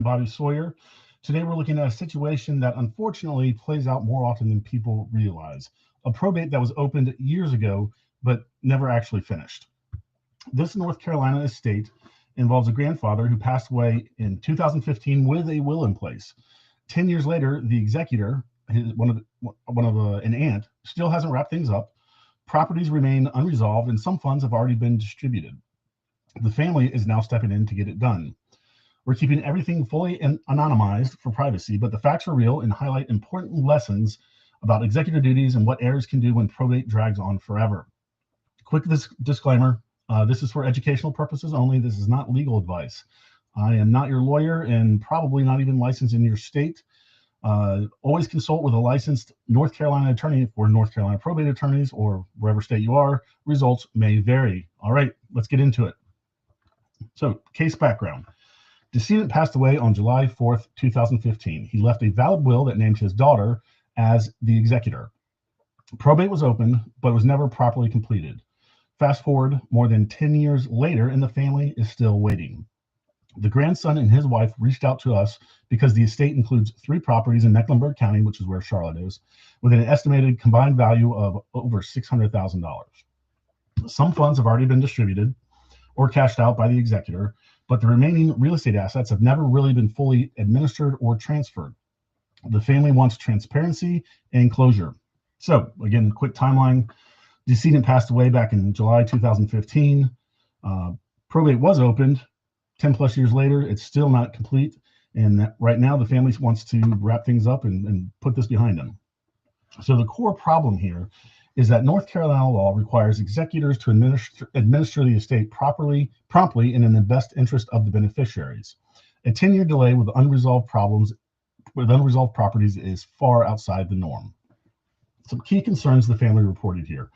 Bobby Sawyer. Today we're looking at a situation that unfortunately plays out more often than people realize. A probate that was opened years ago but never actually finished. This North Carolina estate involves a grandfather who passed away in 2015 with a will in place. 10 years later, the executor, an aunt, still hasn't wrapped things up. Properties remain unresolved, and some funds have already been distributed. The family is now stepping in to get it done. We're keeping everything fully anonymized for privacy, but the facts are real and highlight important lessons about executor duties and what heirs can do when probate drags on forever. Quick disclaimer, this is for educational purposes only. This is not legal advice. I am not your lawyer and probably not even licensed in your state. Always consult with a licensed North Carolina attorney for North Carolina probate attorneys, or wherever state you are. Results may vary. All right, let's get into it. So, case background. Decedent passed away on July 4th, 2015. He left a valid will that named his daughter as the executor. Probate was opened, but was never properly completed. Fast forward more than 10 years later, and the family is still waiting. The grandson and his wife reached out to us because the estate includes 3 properties in Mecklenburg County, which is where Charlotte is, with an estimated combined value of over $600,000. Some funds have already been distributed or cashed out by the executor, but the remaining real estate assets have never really been fully administered or transferred. The family wants transparency and closure. So, again, quick timeline. Decedent passed away back in July 2015. Probate was opened 10 plus years later. It's still not complete. And right now, the family wants to wrap things up and put this behind them. So the core problem here is that North Carolina law requires executors to administer the estate promptly, and in the best interest of the beneficiaries. A 10-year delay with unresolved properties is far outside the norm. Some key concerns the family reported here: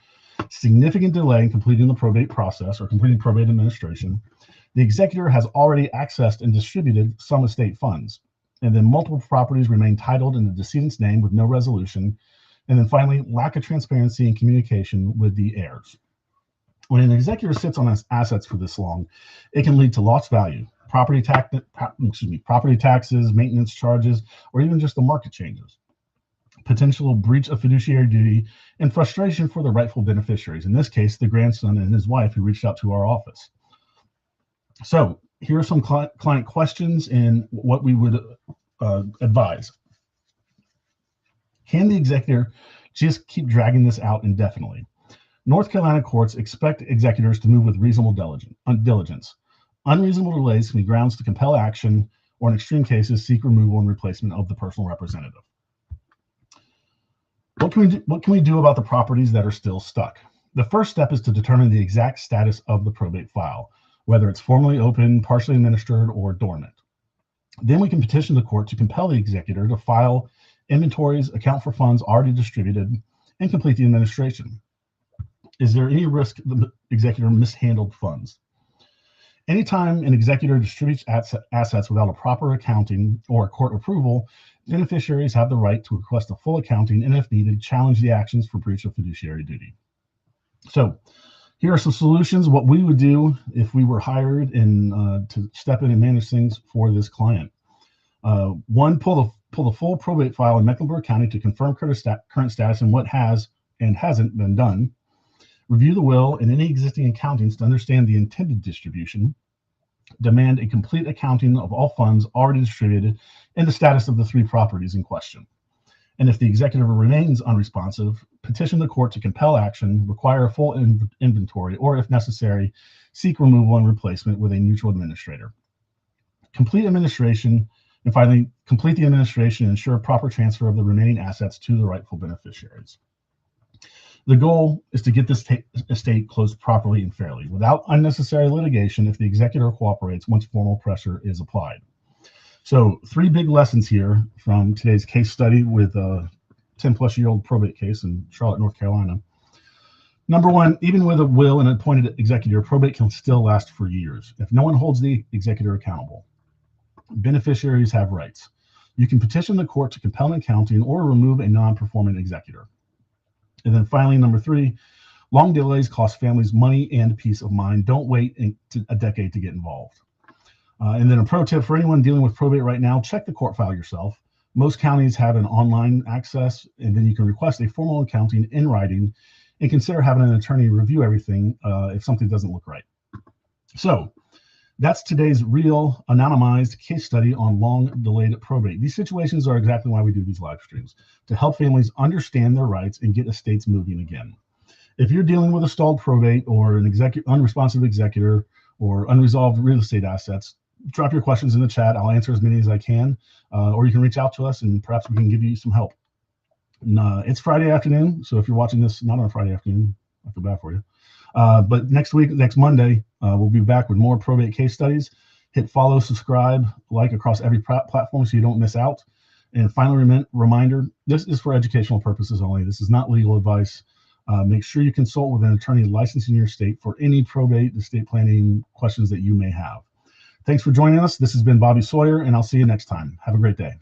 significant delay in completing the probate process or completing probate administration. The executor has already accessed and distributed some estate funds, and then multiple properties remain titled in the decedent's name with no resolution. And then finally, lack of transparency and communication with the heirs. When an executor sits on his assets for this long, it can lead to lost value, property taxes, maintenance charges, or even just the market changes. Potential breach of fiduciary duty and frustration for the rightful beneficiaries. In this case, the grandson and his wife, who reached out to our office. So here are some client questions and what we would advise. Can the executor just keep dragging this out indefinitely? North Carolina courts expect executors to move with reasonable diligence. Unreasonable delays can be grounds to compel action, or in extreme cases, seek removal and replacement of the personal representative. What can we do about the properties that are still stuck? The first step is to determine the exact status of the probate file, whether it's formally open, partially administered, or dormant. Then we can petition the court to compel the executor to file inventories, account for funds already distributed, and complete the administration. Is there any risk the executor mishandled funds? Anytime an executor distributes assets without a proper accounting or court approval, beneficiaries have the right to request a full accounting and, if needed, challenge the actions for breach of fiduciary duty. So here are some solutions, what we would do if we were hired to step in and manage things for this client. One, pull the full probate file in Mecklenburg County to confirm current status and what has and hasn't been done. Review the will and any existing accountings to understand the intended distribution. Demand a complete accounting of all funds already distributed and the status of the 3 properties in question. And if the executor remains unresponsive, petition the court to compel action, require a full inventory, or if necessary, seek removal and replacement with a neutral administrator. Complete administration, and finally, complete the administration and ensure proper transfer of the remaining assets to the rightful beneficiaries. The goal is to get this estate closed properly and fairly, without unnecessary litigation if the executor cooperates once formal pressure is applied. So 3 big lessons here from today's case study with a 10-plus-year-old probate case in Charlotte, North Carolina. Number 1, even with a will and appointed executor, probate can still last for years if no one holds the executor accountable. Beneficiaries have rights. You can petition the court to compel an accounting or remove a non-performing executor. And then finally, number 3, long delays cost families money and peace of mind. Don't wait a decade to get involved. And then a pro tip for anyone dealing with probate right now, check the court file yourself. Most counties have an online access, and then you can request a formal accounting in writing and consider having an attorney review everything if something doesn't look right. So that's today's real anonymized case study on long delayed probate. These situations are exactly why we do these live streams, to help families understand their rights and get estates moving again. If you're dealing with a stalled probate or an unresponsive executor or unresolved real estate assets, drop your questions in the chat. I'll answer as many as I can, or you can reach out to us and perhaps we can give you some help. And, it's Friday afternoon, so if you're watching this not on a Friday afternoon, I feel bad for you. But next Monday, we'll be back with more probate case studies. Hit follow, subscribe, like across every platform so you don't miss out. And final reminder, this is for educational purposes only. This is not legal advice. Make sure you consult with an attorney licensed in your state for any probate estate planning questions that you may have. Thanks for joining us. This has been Bobby Sawyer, and I'll see you next time. Have a great day.